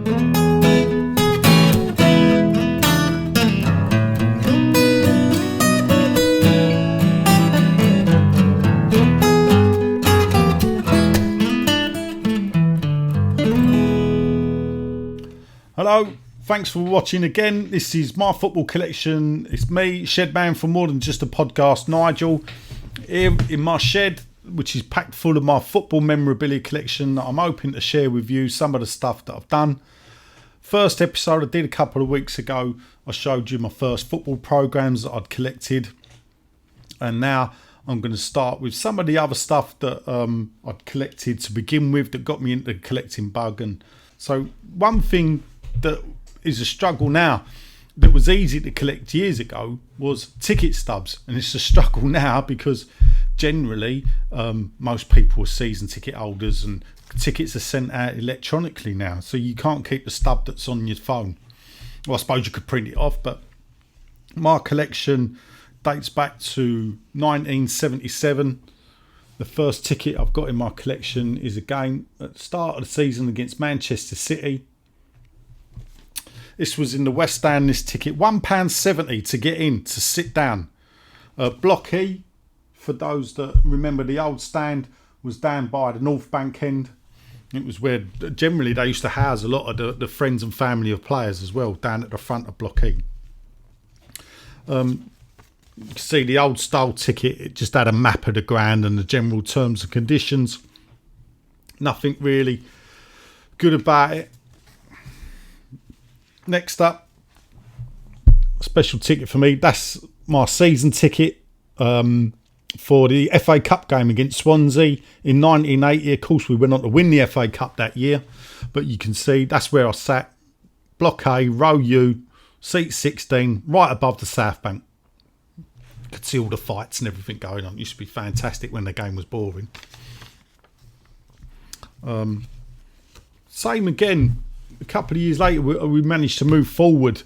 Hello, thanks for watching again. This is my football collection. It's me, Shedman from More Than Just a Podcast, Nigel, here in my shed, which is packed full of my football memorabilia collection that I'm hoping to share with you some of the stuff that I've done. First episode I did a couple of weeks ago, I showed you my first football programs that I'd collected. And now I'm going to start with some of the other stuff that I'd collected to begin with that got me into the collecting bug. And so one thing that is a struggle now that was easy to collect years ago was ticket stubs, and it's a struggle now because generally most people are season ticket holders and tickets are sent out electronically now, so you can't keep the stub that's on your phone. Well, I suppose you could print it off, but my collection dates back to 1977. The first ticket I've got in my collection is a game at the start of the season against Manchester City. This was in the West Stand, this ticket, £1.70 to get in, to sit down. Block E, for those that remember the old stand, was down by the North Bank end. It was where generally they used to house a lot of the friends and family of players as well, down at the front of Block E. You can see the old style ticket, it just had a map of the ground and the general terms and conditions. Nothing really good about it. Next up, special ticket for me. That's my season ticket for the FA Cup game against Swansea in 1980. Of course, we went on to win the FA Cup that year, but you can see that's where I sat. Block A, row U, seat 16, right above the South Bank. You could see all the fights and everything going on. It used to be fantastic when the game was boring. Same again. A couple of years later, we managed to move forward,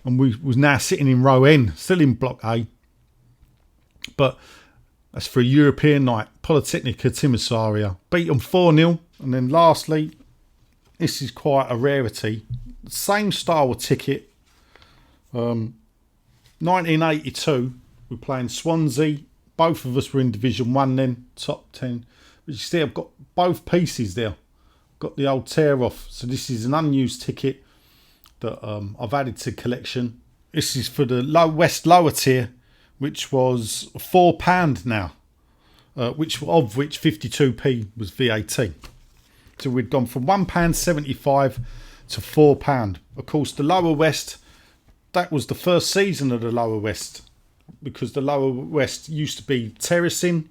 and we was now sitting in row N, still in Block A. But that's for a European night, Politecnica Timisoara. Beat them 4-0. And then lastly, this is quite a rarity. Same style of ticket. 1982, we're playing Swansea. Both of us were in Division 1 then, top 10. But you see, I've got both pieces there. Got the old tear off, so this is an unused ticket that I've added to collection. This is for the West lower tier, which was £4 now, which 52p was VAT. So we'd gone from £1.75 to £4. Of course, the lower West, that was the first season of the lower West, because the lower West used to be terracing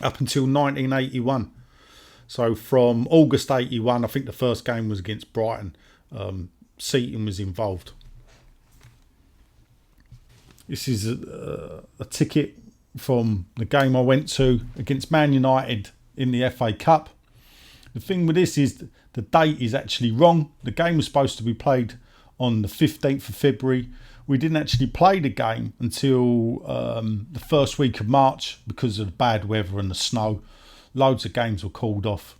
up until 1981. So from August 81, I think the first game was against Brighton. Seating was involved. This is a ticket from the game I went to against Man United in the FA Cup. The thing with this is the date is actually wrong. The game was supposed to be played on the 15th of February. We didn't actually play the game until the first week of March because of the bad weather and the snow. Loads of games were called off.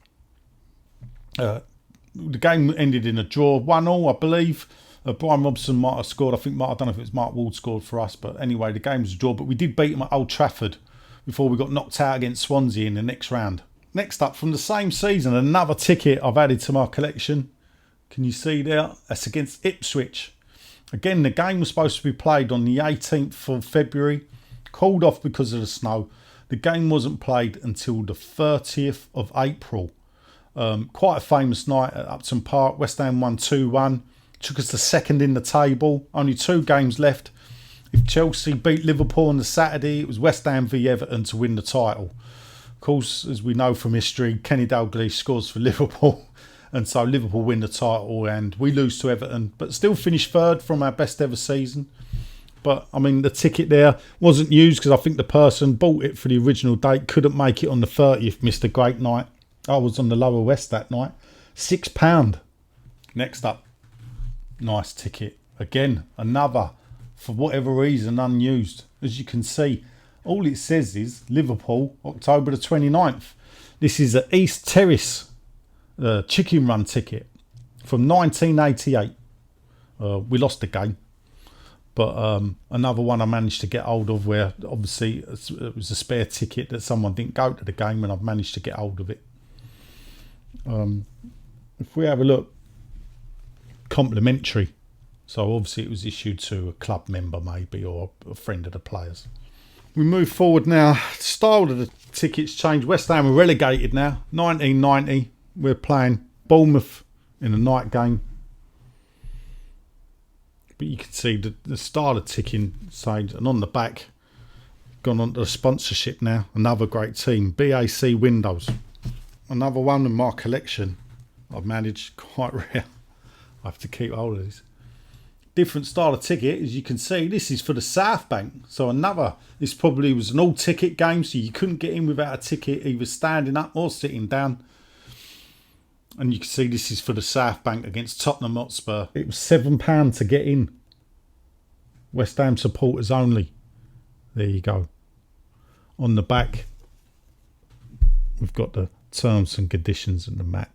The game ended in a draw, 1-1, I believe. Brian Robson might have scored. I don't know if it was Mark Ward scored for us, but anyway, the game was a draw. But we did beat them at Old Trafford before we got knocked out against Swansea in the next round. Next up, from the same season, another ticket I've added to my collection. Can you see there? That's against Ipswich. Again, the game was supposed to be played on the 18th of February. Called off because of the snow. The game wasn't played until the 30th of April. Quite a famous night at Upton Park. West Ham won 2-1. Took us to second in the table. Only 2 games left. If Chelsea beat Liverpool on the Saturday, it was West Ham v Everton to win the title. Of course, as we know from history, Kenny Dalglish scores for Liverpool. And so Liverpool win the title and we lose to Everton. But still finished third from our best ever season. But, I mean, the ticket there wasn't used because I think the person bought it for the original date, couldn't make it on the 30th, missed a great night. I was on the Lower West that night. £6. Next up, nice ticket. Again, another, for whatever reason, unused. As you can see, all it says is Liverpool, October the 29th. This is an East Terrace chicken run ticket. from 1988. We lost the game, but another one I managed to get hold of, where obviously it was a spare ticket that someone didn't go to the game, and I've managed to get hold of it. If we have a look, complimentary, so obviously it was issued to a club member maybe, or a friend of the players. We move forward now. The style of the tickets changed. West Ham are relegated now. 1990, we're playing Bournemouth in a night game. But you can see the style of ticking changed. And on the back, gone on to the sponsorship now. Another great team, BAC Windows. Another one in my collection. I've managed, quite rare. I have to keep hold of these. Different style of ticket, as you can see. This is for the South Bank. So this probably was an all ticket game, so you couldn't get in without a ticket, either standing up or sitting down. And you can see this is for the South Bank against Tottenham Hotspur. It was £7 to get in. West Ham supporters only. There you go. On the back, we've got the terms and conditions and the map.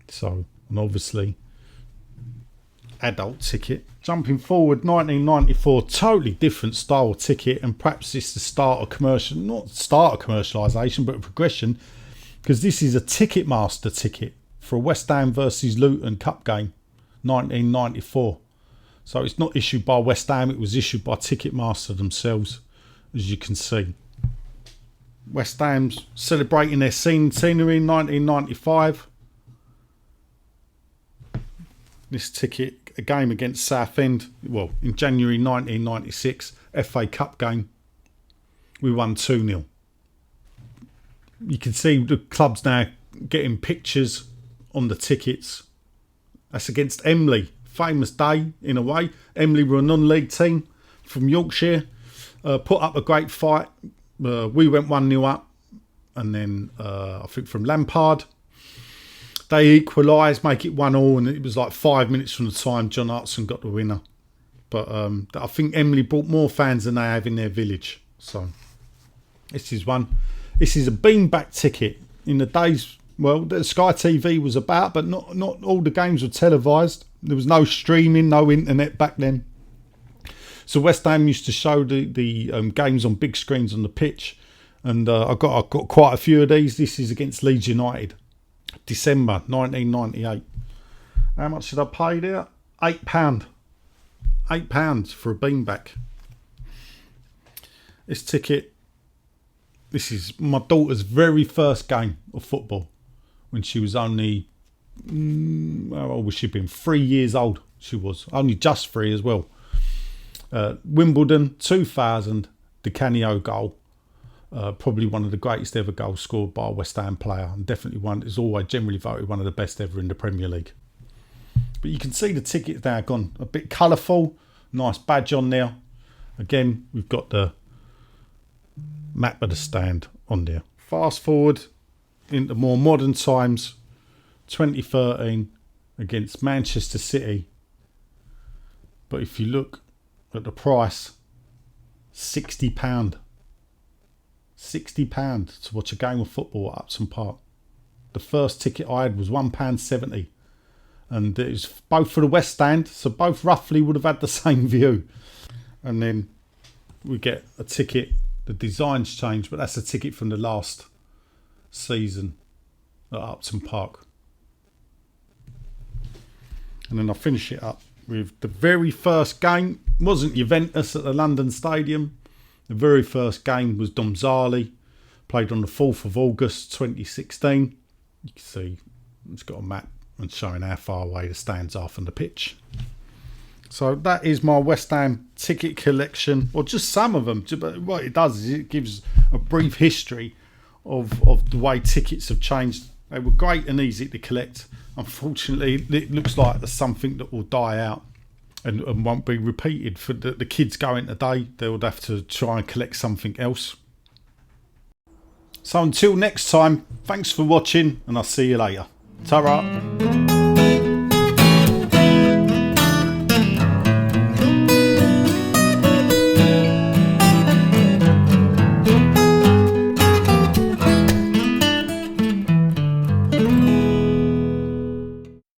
So, and obviously, adult ticket. Jumping forward, 1994, totally different style ticket, and perhaps it's the start of commercialisation, but a progression, because this is a Ticketmaster ticket for a West Ham versus Luton Cup game, 1994. So it's not issued by West Ham, it was issued by Ticketmaster themselves, as you can see. West Ham's celebrating their centenary in 1995. This ticket, a game against Southend, well, in January 1996, FA Cup game, we won 2-0. You can see the club's now getting pictures on the tickets. That's against Emley. Famous day, in a way. Emley were a non-league team from Yorkshire. Put up a great fight. We went 1-0 up. And then, I think from Lampard, they equalised, make it 1-1, and it was like 5 minutes from the time John Hartson got the winner. But I think Emley brought more fans than they have in their village. So, this is one. This is a beanbag ticket. In the days, well, that Sky TV was about, but not all the games were televised. There was no streaming, no internet back then. So West Ham used to show the games on big screens on the pitch, and I got quite a few of these. This is against Leeds United, December 1998. How much did I pay there? £8. £8 for a beanbag. This ticket. This is my daughter's very first game of football, when she was only, how old was she been? 3 years old she was. Only just 3 as well. Wimbledon, 2000, Di Canio goal. Probably one of the greatest ever goals scored by a West Ham player. And definitely one is always generally voted one of the best ever in the Premier League. But you can see the tickets now gone a bit colourful. Nice badge on there. Again, we've got the map of the stand on there. Fast forward into more modern times, 2013 against Manchester City. But if you look at the price, £60. £60 to watch a game of football at Upton Park. The first ticket I had was £1.70. And it was both for the West Stand, so both roughly would have had the same view. And then we get a ticket. The design's changed, but that's a ticket from the last season at Upton Park. And then I finish it up with the very first game. It wasn't Juventus at the London Stadium. The very first game was Domzali, played on the 4th of August 2016. You can see it's got a map and showing how far away the stands are from the pitch. So that is my West Ham ticket collection, or just some of them. But what it does is it gives a brief history of the way tickets have changed. They were great and easy to collect. Unfortunately, it looks like there's something that will die out and won't be repeated. For the kids going today, they would have to try and collect something else. So until next time, thanks for watching, and I'll see you later. Ta-ra.